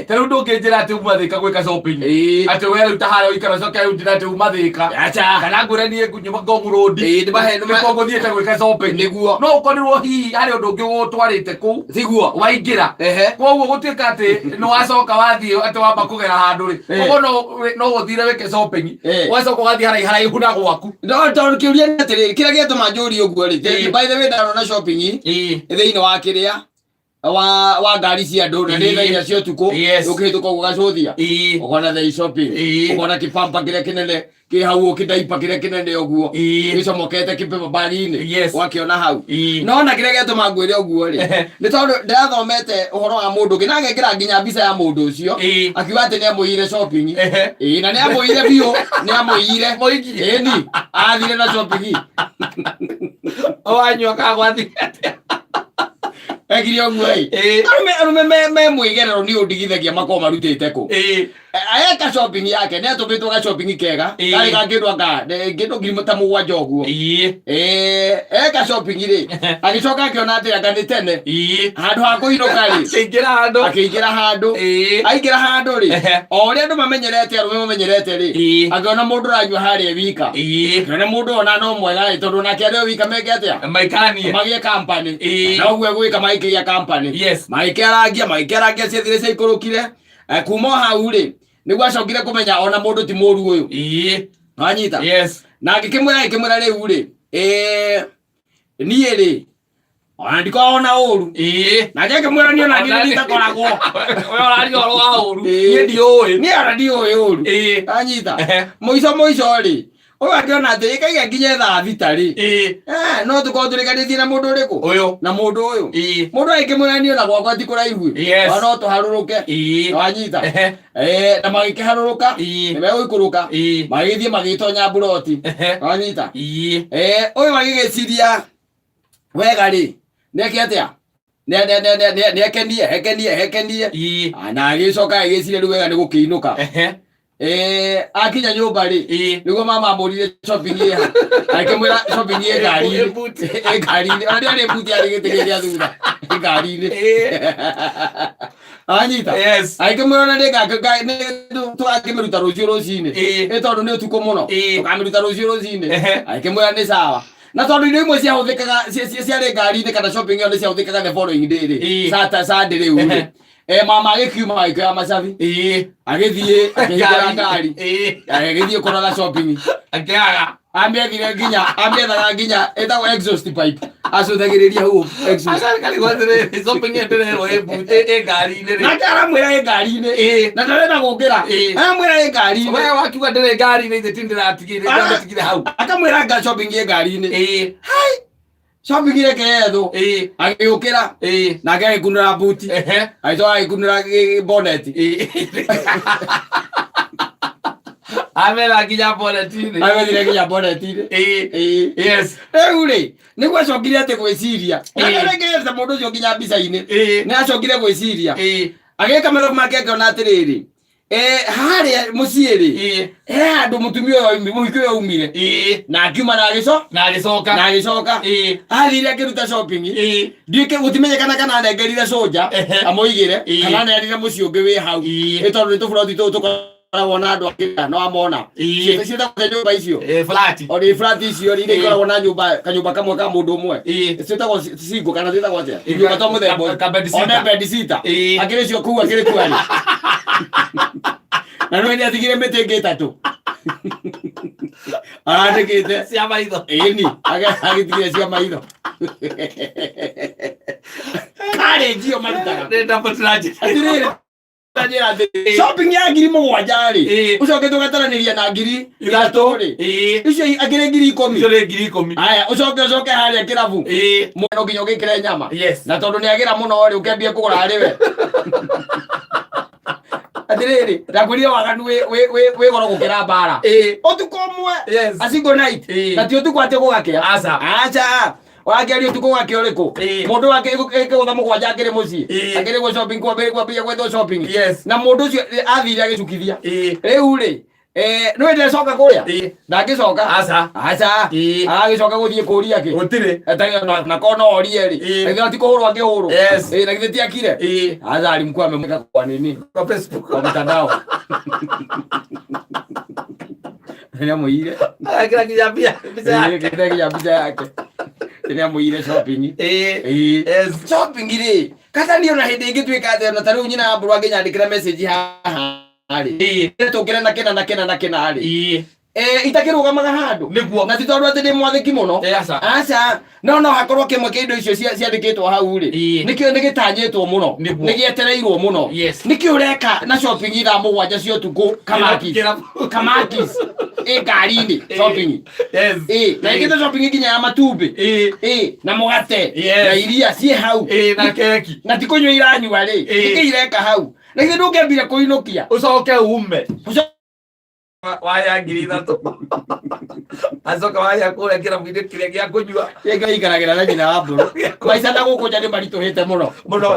Tero ndo kenjira ati umathika gwika shopping. Ati we ruta haro ikara coke ndira ati umathika. Kana ngure nie kunyuma Ngong Road. Ndi bahe no mekongo thiete gwika shopping niguo. No ukorirwo hihi hari undu ungi gutwarite ku. Siguo waingira. Koguo gutuika ati no wacoka wathie ati wamba kugera handu ri. Koguo no uthire wike shopping. Wacoka wathie haraihu na gwaku. No tondu kiuria ni atiri kira gituma njuri uguo ri. By the way ndarona shopping thiini wa kiria wa ngari cia ndu na ndira cio tuko ukihituka gugacuthia ukona the shopping ukona kipampa kire kinene ki hau ukidaipa kire kinene uguo gicomokete kipepa bari-ini wakiona hau no na kire gituma ngwire uguo ri ni tondu ndathomete uhoro wa mundu ngi nagekira nginya mbica ya mundu ucio akiuga ati ni amuire shopping na ni amuire bio ni amuire ni athire na shopping wanyua kagwathi Egirio ngwei arume mwigerero ni undigithagia mako marutite ku ayeka shopping yake ne atubitwo ga shopping kega kari gangirwa nga ngindo ngiri mutamu joguo eka shopping ri agicoka akiona ati anga ni tene handu ha kuinuka ri akiingira handu aingira handu ri o ri andu mamenyerete arume mamenyerete ri agiona mundu ranywa hari wika kana mundu ona no mwega ri tondu nake ari wika meke atia maikanie magie company na ugwe gwika maike ya company maike aragia ciethire cia ikurukire kuma hau ri niguo acokire kumenya ona mundu ti muru uyu anyita na ngikimwira riu ri nie ri ona ndikona uru na ngikimwira ni ona ni nditakoragwo we orari oro wa uru ni ndioi ni ara ndioi uru anyita moico ri oyo akiona ati ikaiga nginya thaa thita ri no tukorwo turikanithie na mundu uriku uyu na mundu uyu mundu aikimwira ni ona gwakwa ti kuraihu no tuharuruke wanyita na magikiharuruka niwe uikuruka magithie magitonya buroti wanyita uyu magigiciria wega ri neki atia hekenie na agicoka agiciria riu wega ni gukiinuka akinya nyumba ri niguo mama amurire shopping iha akimwira shopping ye ngari-ini ari ari buti ari gitigiria thutha ngari-ini anyita akimwira na ndega tu akimiruta rucio rucini tondu ni utuku muno tukamiruta rucio rucini akimwira ni sawa na tondu ni imwe ciahuthikaga ciari ngari-ini kana shopping yo ni ciahuthikaga the following day ri Saturday riu mama agikiuma agikioya macabi agithie akihingura ngari agithie kuroga shopping akiaga ambiethaga nginya etagwo exhaust pipe acuthagiriria hau exhaust kali gwathire shopping enderero ngari-ini ri na aramwira ngari-ini na ndarenda gungira aramwira ngari-ini we wakiuga ndire ngari-ini ithe tindiratigire hau akamwira nga shopping ngari-ini hai shopping ireke etho agiukira na agikunura buti aitoa agikunura bonnet amela nginya bonnet-ini yes uri niguo acokire ati gwiciria ageregerete mundu ucio nginya mbica-ini ni acokire gwiciria agika marogo make akiona atiriri haria mucii ri andu mutumia uyu muhiki uyu umire na akiuma na agicoka athire akiruta shopping ndike gutimenyekana kana nengerire soja amuigire kana nerire mucii ungi wi hau tondu ni tuburoti tu tukoragwo na andu akira no amona cietagwo nyumba icio ori flat icio ri ikoragwo na kanyumba kamwe ka mundu umwe cietagwo single kana cietagwo atia nyumba to muthemba ona bed sitter akiri cio kuu akiri kwani na no ni atigire mete ngitatu arandikite cia maitho ni agitigire cia maitho kare njio marutaga ndenda mutiraje shopping ya ngiri mugwanja ri ucoke tugataraniria na ngiri ithatu ri icio agire ngiri 10 aya ucoke haria kirabu muno nginya ugikire nyama na tondu ni agira muno ri ukembie kugura ariwe atiriri ndakuria waganu we goro gukira bara utuko mwe a single night na ti utuko ate gugakia acha wagerio tuko wake uriku mundu wake ikigutha mugwanja ngiri mucii agire go shopping kwa mbere kwa pia gwetho shopping na mundu ucio athire agicukithia riu ri no ende soka kuria ndagicoka aca agicoka guthie kuria ki gutire na kona orie ri ndio tikuhurwa ngihurwo na githeti akire aca ali mkuu amemweka kwa nini kwa Facebook kwa mtandao ndio muire kila kijambia picha yake ndio muire shopping shopping ri kata ndio na hindi ingi twika na tari nyina aburu anginyandikira message haha ari tukire na kena ari itakirugamaga handu na titondu ati ndi mwathiki muno aca no hakorwo kimwe kindu icio ciandikitwo hau ri nikio ndigitanyitwo muno nigietereirwo muno nikio ureka na shopping ithaa mugwanja cia utuku kamakis ngari-ini shopping na ingite shopping nginya ya matumbi na mugate na iria cie hau na keki na tikunywa iranyua ri ikireka hau na githe ndungembire kuinukia ucoke ume waya ngiri 3 azoka waya kule kila mwinde kile gya kunywa yega ikaragira na nyina wa mburu maisha na gukunja ni marituhite muno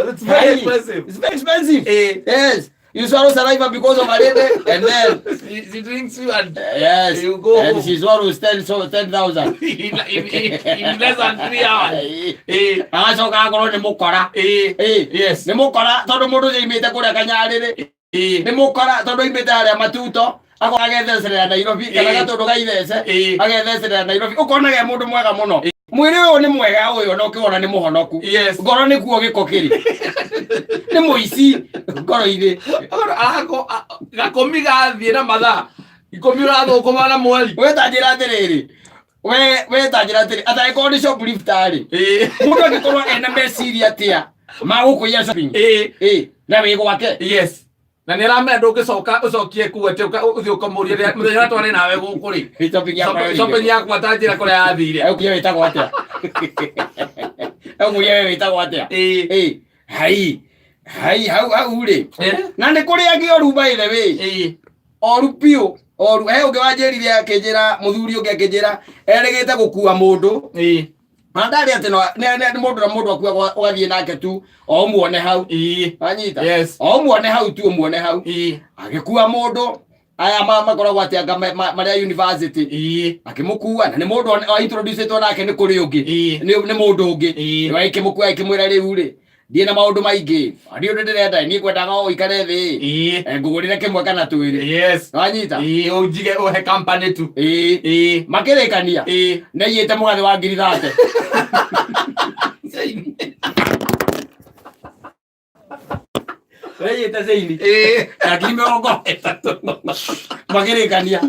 it's very expensive. It's very expensive. Yes, you swallow saliva because of a lady and then she drinks you and yes you go and she swallows 10,000 in less than 3 hours agacoka akorwo ni mukora yes ni mukora tondu mundu imite kuria kanyariri ni mukora tondu imite haria matuto ako agethecera Nairobi kana gatundu gaithece agethecera Nairobi ukona ge mundu mwega muno mwiri uyu ni mwega uyu no kiona ni muhonoku ngoro ni kuo giko kiri ni muici ngoro ire ako gakomi gathie na mathaa ikomi urathukuma na mweri wetanjira atiriri wetanjira atiri ataiko ni shop lift ari mundu agikorwo ena meciria atia magukuia shopping na wigo wake yes na nä ramenya ndå ngä coka å cokie kuete å thiä å kamåria må thenya twarä nawe gå kå rä yakwa tanjä ra kå rä a yathire kuria wä tagwo atä kuria wä tagwo atä hai hau rä na nä kå rä angä oru baithe wä oru piå oru he å ngä wanjä rire akä njä ra må thuri å ngä akä njä ra erä gä te gå kua må ndå mandari ati no ni mundu na mundu akuwa ugathie nake tu o muone hau anyita o muone hau tu muone hau agikuwa mundu aya makoragwo ati anga maria university akimukua na ni mundu o introduce to nake ni kuri ungi ni mundu ungi wa ikimukua ikimwira riu ri ndie na maundu maingi ndio ndirenda ni kwendaga o ikare thi ngugurire kimwe kana twiri anyita ujige uhe company tu makirekania na yete mugathe wa ngiri 30 yete zaidi akime ongo makirekania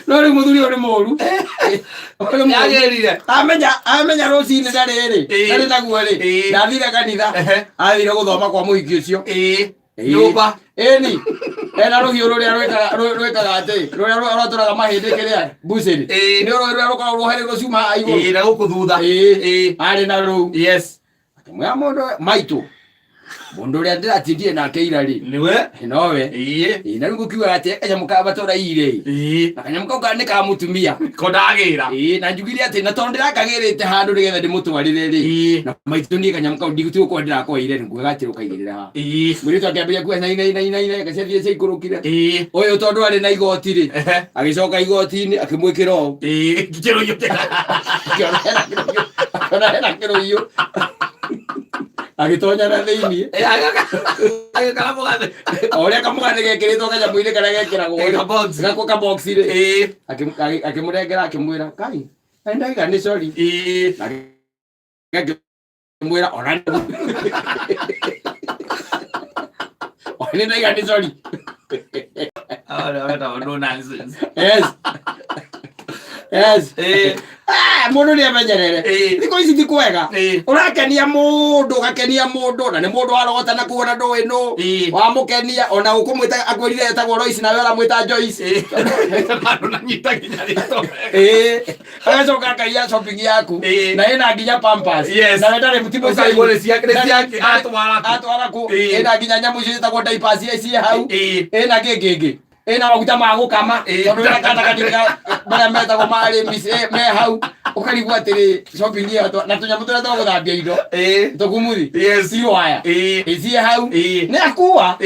no ri muthuri ori moru yagerire amenya rocini ndariri naguo ri ndathire kanitha athire guthoma kwa muhiki ucio nyumba ni ena ruhiu ruria rwikaga ati ruria rwaturaga mahindi kiria buciri ni ruria rukoragwo rwohereirwo cuma iguru na guku thutha ari na ru akimwira mundu maitu mundu uria ndiratindie nake ira ri niwe nowe na riu gukiuga ati kanyamuka batora ire na kanyamuka ka ni ka mutumia kondagira na njugire ati na tondu ndirakagirite handu nigetha ndimutwarire ri na maitu ni kanyamuka ndigutu ko ndirakwa ire nguga ati rukaigirira ha muri to akiambia kuwa na gacathie cia ikurukire uyu tondu ari na igoti ri agicoka igoti-ini akimwikira o kiro yo kana kiro yo agitonya na thiini agakala mugathe oria kamugathe gekiritwo kanyamu-ini kana gekiragwo gako ka box ri akimurengera akimwira kai ndaiga ni sorry akimwira ona oni ndaiga ni sorry no nonsense mundu ni amenyerere thiko ici ti kwega urakenia mundu ugakenia mundu na ni mundu arogota na kuona ndui no wa mukenia ona ukumwita akwirire etagwo Royce nawe aramwita Joyce mandu na nyita nginya rito agacoka akaia shopping yaku na ina nginya pampers na wenda ni mutimu atwara ku ina nginya nyamu icio itagwo diapers ici hau ina gigigi ena maguta ma gukama tondu ena kata katika bara meta go mari mise me hau ukarigwa atiri shopping iyo na tunyamu tuna to guthambia indo to kumuthi sio haya isi hau ne akuwa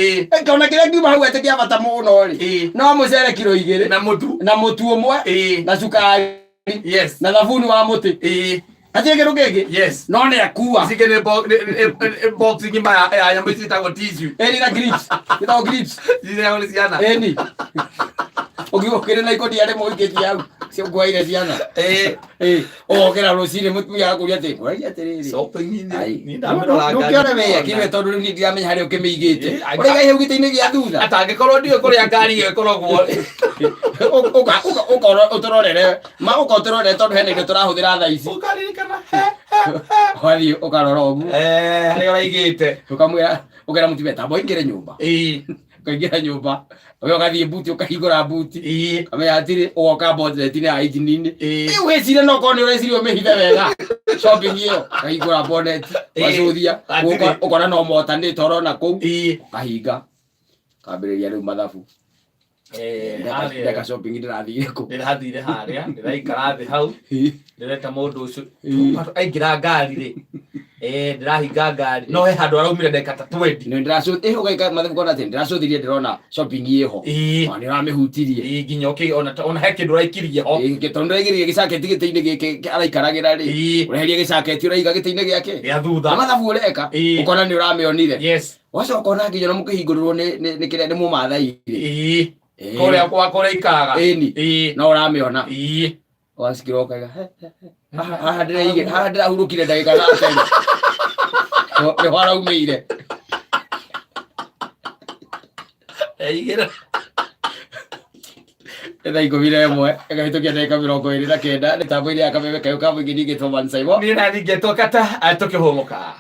kaona kile ngiuma hau atikia bata muno ri no mucere kilo 2 na mutu umwe na sukari na thabuni wa muti Atige rugege no ne akuwa sikene box ngima ya nyambi ta go tissue na grips ita grips zile ya siana ogiwo kire na ikodi yale moikeji yau sio gwaire siana okera rosine mutu ya kuria te kuria terere so pengine ni ndamira ngiore we kibe tondu ni ndiamenya hari ukimigite uriga heu giteine gia thutha atange korwo ndio kuria ngari iyo ikoragwo ukoro utororere ma ukotorore tondu hene ndio turahuthira thaa ici ukaririkana hwathi ukarora ugu hari uraigite ukamwira ukera mutibeta boingire nyumba kaingira nyumba oyo gathie buti ukahingura buti amenya atiri ugoka budget ni aiti nini wecire no kone urecire umehithe wega shopping iyo kahingura bonnet wacuthia ukona no mota ni toro na kou kahinga kambiriria riu mathabu ndeka shopping ndirathire ku ndirathire haria ndiraikara thi hau ndireta mundu ucio aingira ngari ri ndirahinga ngari no he handu araumire ndeka ta 20 no ndiracuthi ugaika mathabu kona ati ndiracuthirie ndirona shopping iho ni ramihutirie nginya ona he kindu raikirie ho tondu ndaigirie gicaketi giteine giki araikaragira ri ureherie gicaketi uraiga giteine giake ya thutha mathabu ureka ukona ni uramionire wacoka ona nginya no mukihingururwo ni kire ni mumathai ri korea kwa koreikaga no uramiona wasikira ukaiga haha ndirahurukire ndagika thate ni waraumire thaa 11 igahitukia ndagika 29 ni tambo ile akameme kayo kabo ingini gitwa Mansaibo ni nani geto kata atoke homoka